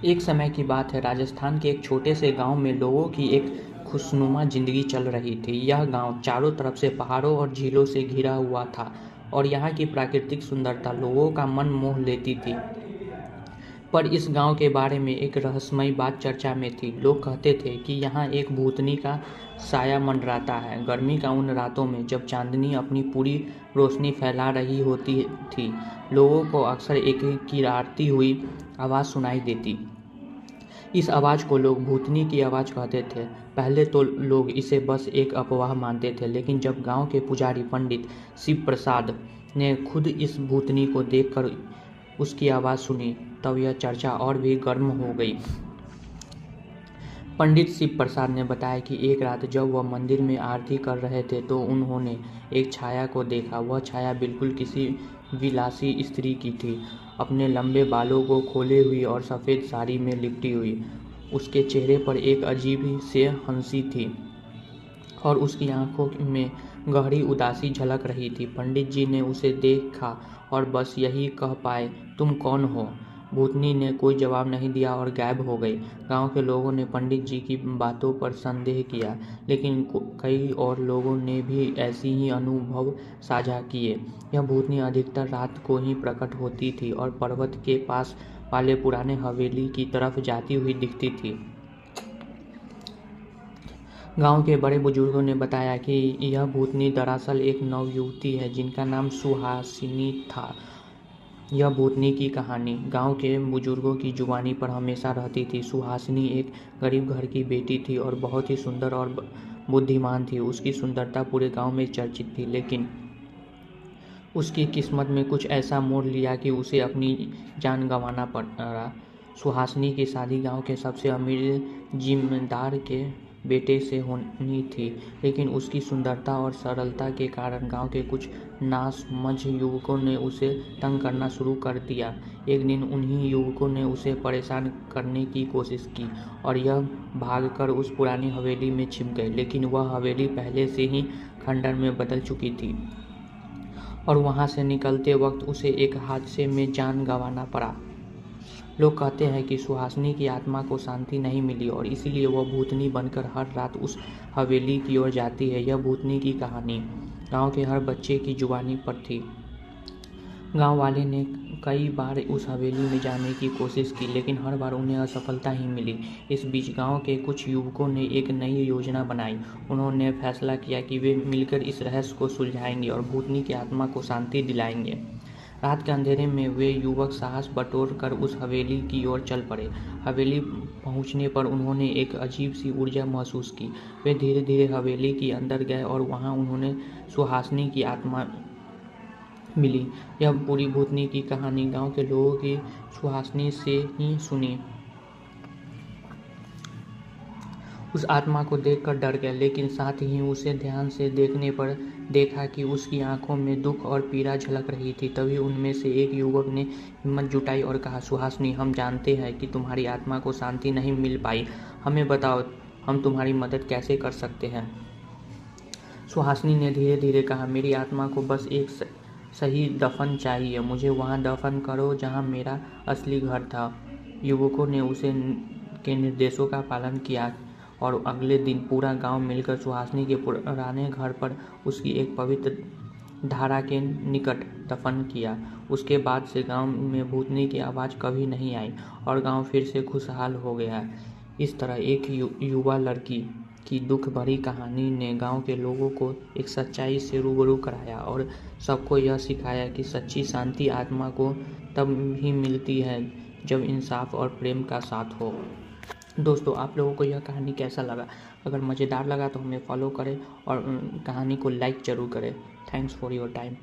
एक समय की बात है, राजस्थान के एक छोटे से गांव में लोगों की एक खुशनुमा जिंदगी चल रही थी। यह गांव चारों तरफ से पहाड़ों और झीलों से घिरा हुआ था और यहाँ की प्राकृतिक सुंदरता लोगों का मन मोह लेती थी। पर इस गांव के बारे में एक रहस्यमयी बात चर्चा में थी। लोग कहते थे कि यहाँ एक भूतनी का साया मंडराता है। गर्मी का उन रातों में जब चांदनी अपनी पूरी रोशनी फैला रही होती थी, लोगों को अक्सर एक किरारती हुई आवाज़ सुनाई देती। इस आवाज़ को लोग भूतनी की आवाज़ कहते थे। पहले तो लोग इसे बस एक अफवाह मानते थे, लेकिन जब गांव के पुजारी पंडित शिव प्रसाद ने खुद इस भूतनी को देखकर उसकी आवाज़ सुनी, तब यह चर्चा और भी गर्म हो गई। पंडित शिव प्रसाद ने बताया कि एक रात जब वह मंदिर में आरती कर रहे थे तो उन्होंने एक छाया को देखा। वह छाया बिल्कुल किसी विलासी स्त्री की थी, अपने लंबे बालों को खोले हुई और सफ़ेद साड़ी में लिपटी हुई। उसके चेहरे पर एक अजीब सी हंसी थी और उसकी आंखों में गहरी उदासी झलक रही थी। पंडित जी ने उसे देखा और बस यही कह पाए, तुम कौन हो? भूतनी ने कोई जवाब नहीं दिया और गायब हो गई। गांव के लोगों ने पंडित जी की बातों पर संदेह किया, लेकिन कई और लोगों ने भी ऐसी ही अनुभव साझा किए। यह भूतनी अधिकतर रात को ही प्रकट होती थी और पर्वत के पास वाले पुराने हवेली की तरफ जाती हुई दिखती थी। गांव के बड़े बुजुर्गों ने बताया कि यह भूतनी दरअसल एक नवयुवती है जिनका नाम सुहासिनी था। यह भूतनी की कहानी गांव के बुजुर्गों की जुबानी पर हमेशा रहती थी। सुहासिनी एक गरीब घर की बेटी थी और बहुत ही सुंदर और बुद्धिमान थी। उसकी सुंदरता पूरे गांव में चर्चित थी, लेकिन उसकी किस्मत में कुछ ऐसा मोड़ लिया कि उसे अपनी जान गंवाना पड़ा। सुहासिनी की शादी गांव के सबसे अमीर जिम्मेदार के बेटे से होनी थी, लेकिन उसकी सुंदरता और सरलता के कारण गांव के कुछ नासमझ युवकों ने उसे तंग करना शुरू कर दिया। एक दिन उन्हीं युवकों ने उसे परेशान करने की कोशिश की और यह भागकर उस पुरानी हवेली में छिप गए। लेकिन वह हवेली पहले से ही खंडर में बदल चुकी थी और वहां से निकलते वक्त उसे एक हादसे में जान गंवाना पड़ा। लोग कहते हैं कि सुहासिनी की आत्मा को शांति नहीं मिली और इसीलिए वह भूतनी बनकर हर रात उस हवेली की ओर जाती है। यह भूतनी की कहानी गांव के हर बच्चे की जुबानी पर थी। गांव वाले ने कई बार उस हवेली में जाने की कोशिश की, लेकिन हर बार उन्हें असफलता ही मिली। इस बीच गांव के कुछ युवकों ने एक नई योजना बनाई। उन्होंने फैसला किया कि वे मिलकर इस रहस्य को सुलझाएंगे और भूतनी की आत्मा को शांति दिलाएंगे। रात के अंधेरे में वे युवक साहस बटोर कर उस हवेली की ओर चल पड़े। हवेली पहुंचने पर उन्होंने एक अजीब सी ऊर्जा महसूस की। वे धीरे धीरे हवेली के अंदर गए और वहां उन्होंने सुहासिनी की आत्मा मिली। यह पूरी भूतनी की कहानी गांव के लोगों की सुहासिनी से ही सुनी। उस आत्मा को देखकर डर गए, लेकिन साथ ही उसे ध्यान से देखने पर देखा कि उसकी आंखों में दुख और पीड़ा झलक रही थी। तभी उनमें से एक युवक ने हिम्मत जुटाई और कहा, सुहासिनी, हम जानते हैं कि तुम्हारी आत्मा को शांति नहीं मिल पाई। हमें बताओ, हम तुम्हारी मदद कैसे कर सकते हैं? सुहासिनी ने धीरे धीरे कहा, मेरी आत्मा को बस एक सही दफन चाहिए। मुझे वहां दफन करो जहां मेरा असली घर था। युवकों ने उसे के निर्देशों का पालन किया और अगले दिन पूरा गांव मिलकर सुहासिनी के पुराने घर पर उसकी एक पवित्र धारा के निकट दफन किया। उसके बाद से गांव में भूतनी की आवाज़ कभी नहीं आई और गांव फिर से खुशहाल हो गया। इस तरह एक युवा लड़की की दुख भरी कहानी ने गांव के लोगों को एक सच्चाई से रूबरू कराया और सबको यह सिखाया कि सच्ची शांति आत्मा को तब ही मिलती है जब इंसाफ और प्रेम का साथ हो। दोस्तों, आप लोगों को यह कहानी कैसा लगा? अगर मज़ेदार लगा तो हमें फॉलो करें और कहानी को लाइक ज़रूर करें। Thanks for your time.